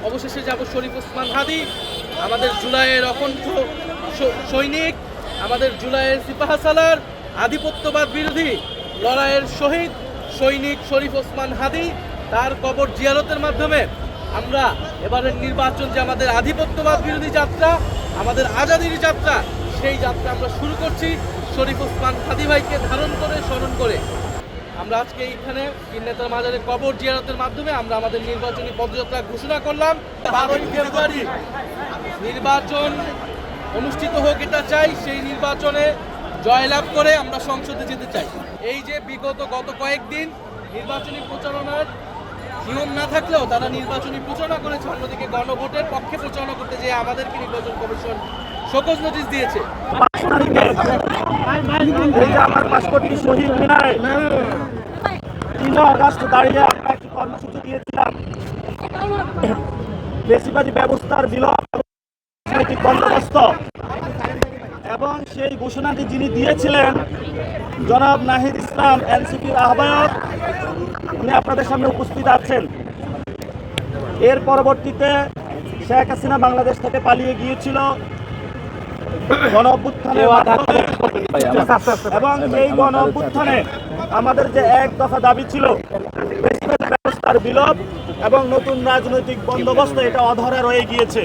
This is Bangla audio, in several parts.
অবশেষে যাব শরীফ ওসমান হাদি, আমাদের জুলাইয়ের অকণ্ঠ সৈনিক, আমাদের জুলাইয়ের সিপাহসালার আধিপত্যবাদ বিরোধী লড়াইয়ের শহীদ সৈনিক শরীফ ওসমান হাদি, তার কবর জিয়ারতের মাধ্যমে আমরা এবারের নির্বাচন যে আমাদের আধিপত্যবাদ বিরোধী যাত্রা, আমাদের আজাদির যাত্রা, সেই যাত্রা আমরা শুরু করছি শরীফ ওসমান হাদি ভাইকে ধারণ করে, স্মরণ করে। আমরা আজকে এইখানে তিন নেতার মাজারে কবর জিয়ারতের মাধ্যমে আমরা আমাদের নির্বাচনী পদযাত্রা ঘোষণা করলাম। 12ই ফেব্রুয়ারি নির্বাচন অনুষ্ঠিত হোক, এটা চাই। সেই নির্বাচনে জয়লাভ করে আমরা সংসদে যেতে চাই। এই যে গত কয়েকদিন নির্বাচনী প্রচারণার নিয়ম না থাকলেও তারা নির্বাচনী প্রচারণা করেছে, অন্যদিকে গণভোটের পক্ষে প্রচারণা করতে যেয়ে আমাদেরকে নির্বাচন কমিশন শোকজ নোটিশ দিয়েছে। আমার পাসপোর্টটি শহীদ মিনারে 3 আগস্ট দাঁড়িয়ে আমরা একটি কর্মসূচি দিয়েছিলাম, বেশিবাদী ব্যবস্থার বিলোপ, রাজনৈতিক বন্দোবস্ত, এবং সেই ঘোষণাটি যিনি দিয়েছিলেন জনাব নাহিদ ইসলাম, এনসিপির আহ্বায়ক, উনি আপনাদের সামনে উপস্থিত আছেন। এর পরবর্তীতে শেখ হাসিনা বাংলাদেশ থেকে পালিয়ে গিয়েছিল গণ অভ্যুত্থানের মাধ্যমে, এবং এই গণ অভ্যুত্থানে আমাদের যে এক দফা দাবি ছিল বেশিবাদী ব্যবস্থার বিলোপ এবং নতুন রাজনৈতিক বন্দোবস্ত, এটা অধরা রয়ে গিয়েছে।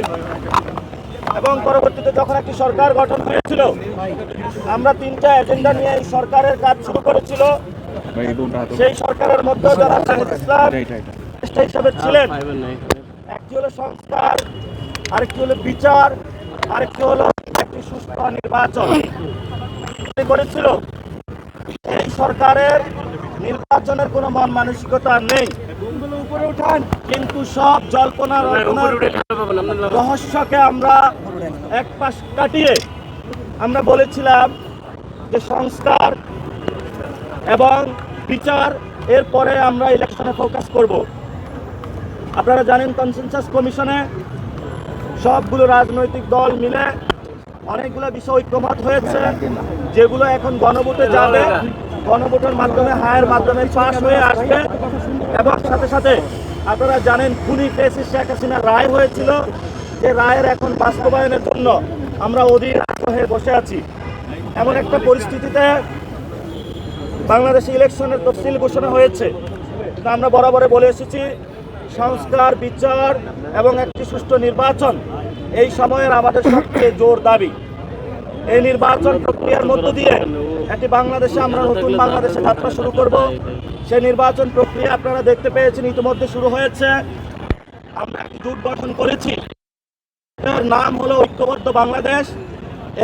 এবং পরবর্তীতে যখন একটি সরকার গঠন হয়েছিল, আমরা 3টা এজেন্ডা নিয়ে এই সরকারের কাজ শুরু করেছিল। সেই সরকারের মধ্যে যারা ইসলাম হিসাবে ছিলেন, একটি হলো সংস্কার, আরেকটি হলো বিচার, আরেকটি হলো একটি সুষ্ঠু নির্বাচন করেছিল। এই সরকারের নির্বাচনের কোনো মন মানসিকতা নেই, কিন্তু সব জল্পনা রহস্যকে আমরা এক পাশ কাটিয়ে আমরা বলেছিলাম যে সংস্কার এবং বিচার, এরপরে আমরা ইলেকশনে ফোকাস করব। আপনারা জানেন কনসেনসাস কমিশনে সবগুলো রাজনৈতিক দল মিলে অনেকগুলো বিষয় ঐক্যমত হয়েছে, যেগুলো এখন গণভোটে যাবে, গণভোটের মাধ্যমে হায়ের মাধ্যমে পাশ হয়ে আসবে। এবং সাথে সাথে আপনারা জানেন খুনি ফেসিস্ট শেখ হাসিনার রায় হয়েছিল, যে রায়ের এখন বাস্তবায়নের জন্য আমরা অধীর হয়ে বসে আছি। এমন একটা পরিস্থিতিতে বাংলাদেশে ইলেকশনের তফসিল ঘোষণা হয়েছে। আমরা বরাবরে বলে এসেছি, সংস্কার, বিচার এবং একটি সুষ্ঠু নির্বাচন এই সময়ের আমাদের সবচেয়ে জোর দাবি। এই নির্বাচন প্রক্রিয়ার মধ্য দিয়ে একটি বাংলাদেশে আমরা নতুন বাংলাদেশে যাত্রা শুরু করব। সেই নির্বাচন প্রক্রিয়া আপনারা দেখতে পেয়েছেন ইতিমধ্যে শুরু হয়েছে। আমরা একটি জোট গঠন করেছি, এর নাম হলো ঐক্যবদ্ধ বাংলাদেশ।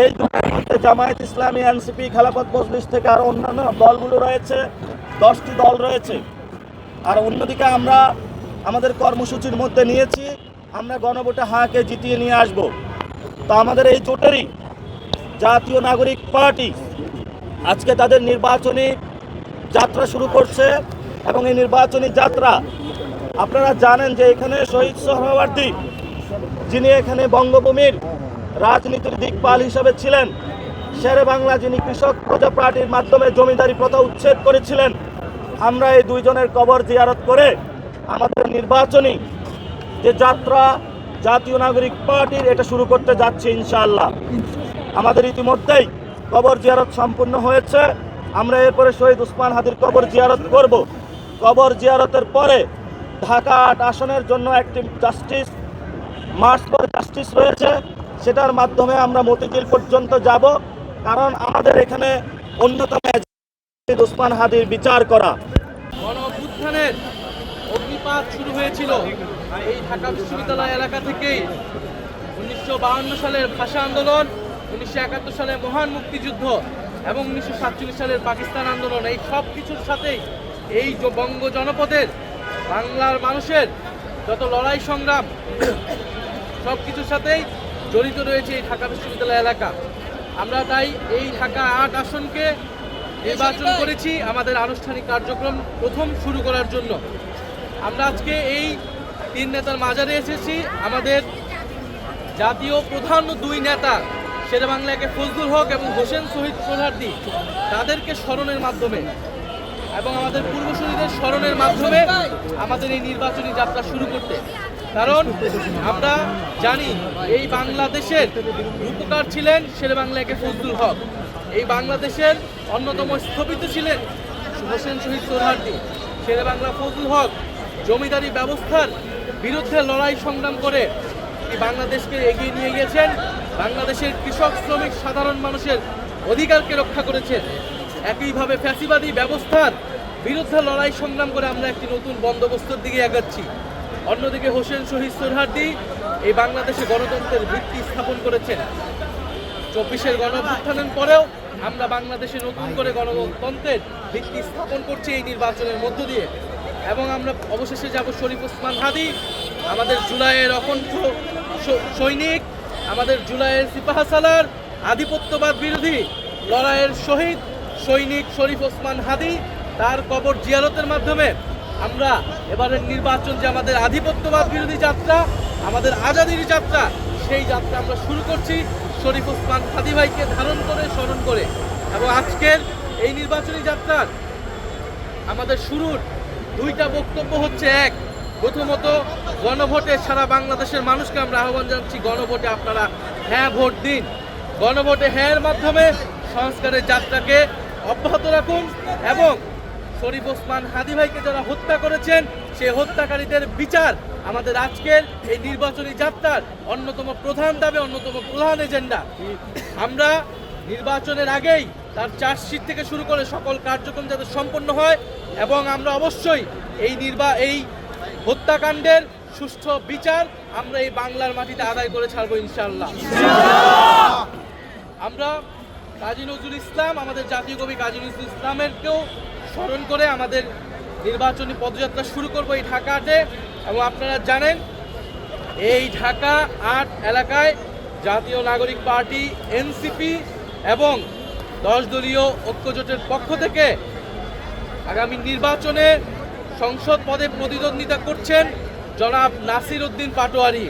এই জোটের মধ্যে জামায়াত ইসলামী, এনসিপি, খেলাফত মজলিস থেকে আরো অন্যান্য দলগুলো রয়েছে, 10টি দল রয়েছে। আর অন্যদিকে আমরা আমাদের কর্মসূচির মধ্যে নিয়েছি আমরা গণভোটে হাকে জিতিয়ে নিয়ে আসব। তো আমাদের এই জোটেরই জাতীয় নাগরিক পার্টি আজকে তাদের নির্বাচনী যাত্রা শুরু করছে। এবং এই নির্বাচনী যাত্রা আপনারা জানেন যে এখানে শহীদ সোহরাওয়ার্দী, যিনি এখানে বঙ্গভূমির রাজনীতির দিকপাল হিসেবে ছিলেন, শেরে বাংলা যিনি কৃষক প্রজা পার্টির মাধ্যমে জমিদারি প্রথা উচ্ছেদ করেছিলেন, আমরা এই দুইজনের কবর জিয়ারত করে আমাদের নির্বাচনী যে যাত্রা জাতীয় নাগরিক পার্টির, এটা শুরু করতে যাচ্ছে ইনশাআল্লাহ। আমাদের ইতিমধ্যেই কবর জিয়ারত সম্পূর্ণ হয়েছে। আমরা এরপরে শহীদ ওসমান হাদির কবর জিয়ারত করব। কবর জিয়ারতের পরে ঢাকা 8 আসনের জন্য একটি জাস্টিস মার্চ ফর জাস্টিস রয়েছে, সেটার মাধ্যমে আমরা মতিঝিল পর্যন্ত যাব। কারণ আমাদের এখানে অন্যতম শহীদ ওসমান হাদির বিচার করা। গণ অভ্যুত্থানের অগ্নিপাত শুরু হয়েছিল এই ঢাকা বিশ্ববিদ্যালয় এলাকা থেকেই। 1952 সালের ভাষা আন্দোলন, 1971 সালের মহান মুক্তিযুদ্ধ এবং 1947 সালের পাকিস্তান আন্দোলন, এই সব কিছুর সাথেই এই বঙ্গ জনপদের বাংলার মানুষের যত লড়াই সংগ্রাম সব কিছুর সাথেই জড়িত রয়েছে এই ঢাকা বিশ্ববিদ্যালয় এলাকা। আমরা তাই এই ঢাকা 8 আসনকে নির্বাচন করেছি আমাদের আনুষ্ঠানিক কার্যক্রম প্রথম শুরু করার জন্য। আমরা আজকে এই 3 নেতার মাজারে এসেছি। আমাদের জাতীয় প্রধান 2 নেতা শেরেবাংলা ফজলুল হক এবং হোসেন শহীদ সোহরাওয়ার্দী তাদেরকে স্মরণের মাধ্যমে এবং আমাদের পূর্বসূরীদের স্মরণের মাধ্যমে আমাদের এই নির্বাচনী যাত্রা শুরু করতে। কারণ আমরা জানি এই বাংলাদেশের রূপকার ছিলেন শেরেবাংলা ফজলুল হক, এই বাংলাদেশের অন্যতম স্থপতি ছিলেন হোসেন শহীদ সোহরাওয়ার্দী। শেরেবাংলা ফজলুল হক জমিদারি ব্যবস্থার বিরুদ্ধে লড়াই সংগ্রাম করে এই বাংলাদেশকে এগিয়ে নিয়ে গিয়েছেন, বাংলাদেশের কৃষক শ্রমিক সাধারণ মানুষের অধিকারকে রক্ষা করেছেন। একইভাবে ফ্যাসিবাদী ব্যবস্থার বিরুদ্ধে লড়াই সংগ্রাম করে আমরা একটি নতুন বন্দোবস্তের দিকে এগাচ্ছি। অন্যদিকে হোসেন শহীদ সোহরাওয়ার্দী এই বাংলাদেশে গণতন্ত্রের ভিত্তি স্থাপন করেছেন। 24-এর গণঅভ্যুত্থানের পরেও আমরা বাংলাদেশে নতুন করে গণতন্ত্রের ভিত্তি স্থাপন করছি এই নির্বাচনের মধ্য দিয়ে। এবং আমরা অবশেষে যাব শরীফ ওসমান হাদী, আমাদের জুলাইয়ের অকণ্ঠ সৈনিক, আমাদের জুলাইয়ের সিপাহসালার, আধিপত্যবাদ বিরোধী লড়াইয়ের শহীদ সৈনিক শরীফ ওসমান হাদী, তার কবর জিয়ারতের মাধ্যমে আমরা এবারের নির্বাচন যে আমাদের আধিপত্যবাদ বিরোধী যাত্রা, আমাদের আজাদির যাত্রা, সেই যাত্রা আমরা শুরু করছি শরীফ ওসমান হাদী ভাইকে ধারণ করে, স্মরণ করে। এবং আজকের এই নির্বাচনী যাত্রার আমাদের শুরুর দুইটা বক্তব্য হচ্ছে, এক, প্রথমত গণভোটে সারা বাংলাদেশের মানুষকে আমরা আহ্বান জানাচ্ছি, গণভোটে আপনারা হ্যাঁ ভোট দিন। গণভোটে হ্যাঁর মাধ্যমে সংস্কারের যাত্রাকে অব্যাহত রাখুন এবং শরীফ ওসমান হাদী ভাইকে যারা হত্যা করেছেন সেই হত্যাকারীদের বিচার আমাদের আজকের এই নির্বাচনী যাত্রার অন্যতম প্রধান দাবি, অন্যতম প্রধান এজেন্ডা। আমরা নির্বাচনের আগেই তার চার্জশিট থেকে শুরু করে সকল কার্যক্রম যাতে সম্পন্ন হয় এবং আমরা অবশ্যই এই হত্যাকাণ্ডের সুষ্ঠু বিচার আমরা এই বাংলার মাটিতে আদায় করে ছাড়বো ইনশাআল্লাহ। আমরা কাজী নজরুল ইসলাম, আমাদের জাতীয় কবি কাজী নজরুল ইসলামেরকেও স্মরণ করে আমাদের নির্বাচনী পদযাত্রা শুরু করব এই ঢাকা 8-এ। এবং আপনারা জানেন এই ঢাকা 8 এলাকায় জাতীয় নাগরিক পার্টি এনসিপি এবং 10 দলীয় ঐক্যজোটের পক্ষ থেকে আগামী নির্বাচনে সংসদ পদে প্রতিদ্বন্দ্বিতা করছেন জনাব নাসির উদ্দিন পাটোয়ারি।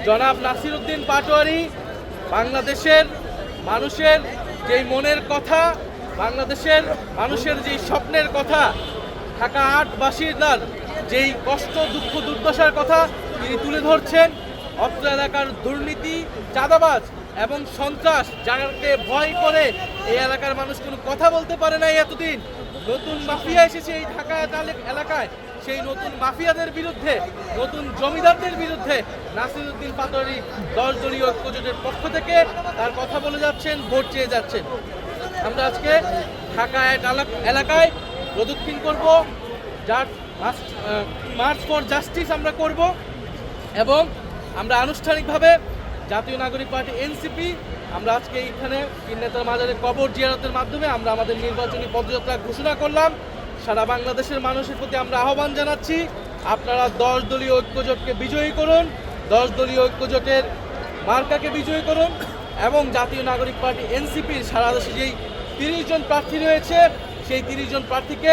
জনাব নাসির উদ্দিন পাটোয়ারি বাংলাদেশের মানুষের যেই মনের কথা, বাংলাদেশের মানুষের যেই স্বপ্নের কথা, ঢাকা 8বাসীর যেই কষ্ট দুঃখ দুর্দশার কথা তিনি তুলে ধরছেন। অত্র এলাকার দুর্নীতি, চাঁদাবাজ এবং সন্ত্রাস যাকে ভয় করে এই এলাকার মানুষ কোনো কথা বলতে পারে না এতদিন, নতুন মাফিয়া এসেছে এই ঢাকা এলাকায়, সেই নতুন মাফিয়াদের বিরুদ্ধে, নতুন জমিদারদের বিরুদ্ধে নাসির উদ্দিন পাটোয়ারি 10 দলীয় ঐক্যজোটের পক্ষ থেকে তার কথা বলে যাচ্ছেন, ভোট চেয়ে যাচ্ছেন। আমরা আজকে ঢাকা 8 এলাকায় প্রদক্ষিণ করব, যার মার্চ ফর জাস্টিস আমরা করব এবং আমরা আনুষ্ঠানিকভাবে জাতীয় নাগরিক পার্টি এনসিপি আমরা আজকে এইখানে তিন নেতার মাজারে কবর জিয়ারতের মাধ্যমে আমরা আমাদের নির্বাচনী পদযাত্রা ঘোষণা করলাম। সারা বাংলাদেশের মানুষের প্রতি আমরা আহ্বান জানাচ্ছি, আপনারা 10 দলীয় ঐক্যজোটকে বিজয়ী করুন, 10 দলীয় ঐক্যজোটের মার্কাকে বিজয়ী করুন এবং জাতীয় নাগরিক পার্টি এনসিপির সারা দেশে যেই 30 জন প্রার্থী রয়েছে সেই 30 জন প্রার্থীকে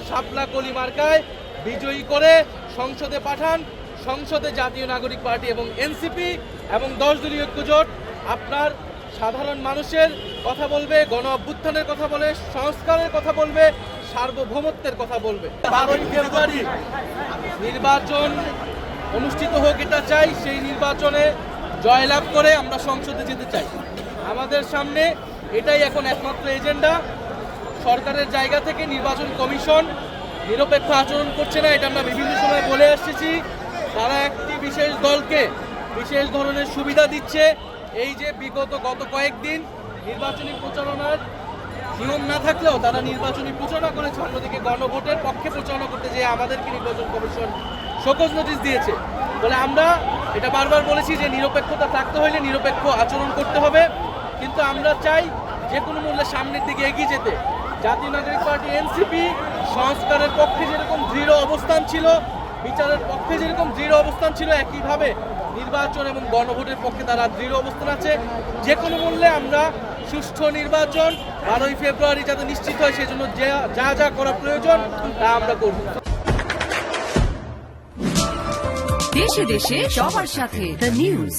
শাপলা কলি মার্কায় বিজয়ী করে সংসদে পাঠান। সংসদে জাতীয় নাগরিক পার্টি এবং এনসিপি এবং 10 দলীয় ঐক্যজোট আপনার সাধারণ মানুষের কথা বলবে, গণ অভ্যুত্থানের কথা বলে, সংস্কারের কথা বলবে, সার্বভৌমত্বের কথা বলবে। 12 ফেব্রুয়ারি নির্বাচন অনুষ্ঠিত হোক এটা চাই, সেই নির্বাচনে জয়লাভ করে আমরা সংসদে যেতে চাই। আমাদের সামনে এটাই এখন একমাত্র এজেন্ডা। সরকারের জায়গা থেকে নির্বাচন কমিশন নিরপেক্ষ আচরণ করছে না, এটা আমরা বিভিন্ন সময় বলে আসছি। তারা একটি বিশেষ দলকে বিশেষ ধরনের সুবিধা দিচ্ছে। এই যে গত কয়েকদিন নির্বাচনী প্রচারণার নিয়ম না থাকলেও তারা নির্বাচনী প্রচারণা করেছে, অন্যদিকে গণভোটের পক্ষে প্রচারণা করতে যেয়ে আমাদেরকে নির্বাচন কমিশন শোকজ নোটিশ দিয়েছে। বলে আমরা এটা বারবার বলেছি যে নিরপেক্ষতা থাকতে হলে নিরপেক্ষ আচরণ করতে হবে, কিন্তু আমরা চাই যে কোনো মূল্যে সামনের দিকে এগিয়ে যেতে। জাতীয় নাগরিক পার্টি এনসিপি সংস্কারের পক্ষে যেরকম দৃঢ় অবস্থান ছিল, বিচারের পক্ষে যেরকম দৃঢ় অবস্থান ছিল, একইভাবে নির্বাচন এবং গণভোটের পক্ষে তারা দৃঢ় অবস্থান আছে। যে কোনো মূল্যে আমরা সুষ্ঠু নির্বাচন 12 ফেব্রুয়ারি যাতে নিশ্চিত হয় সেজন্য যা যা করা প্রয়োজন তা আমরা করব। দেশে দেশে সবার সাথে দ্য নিউজ।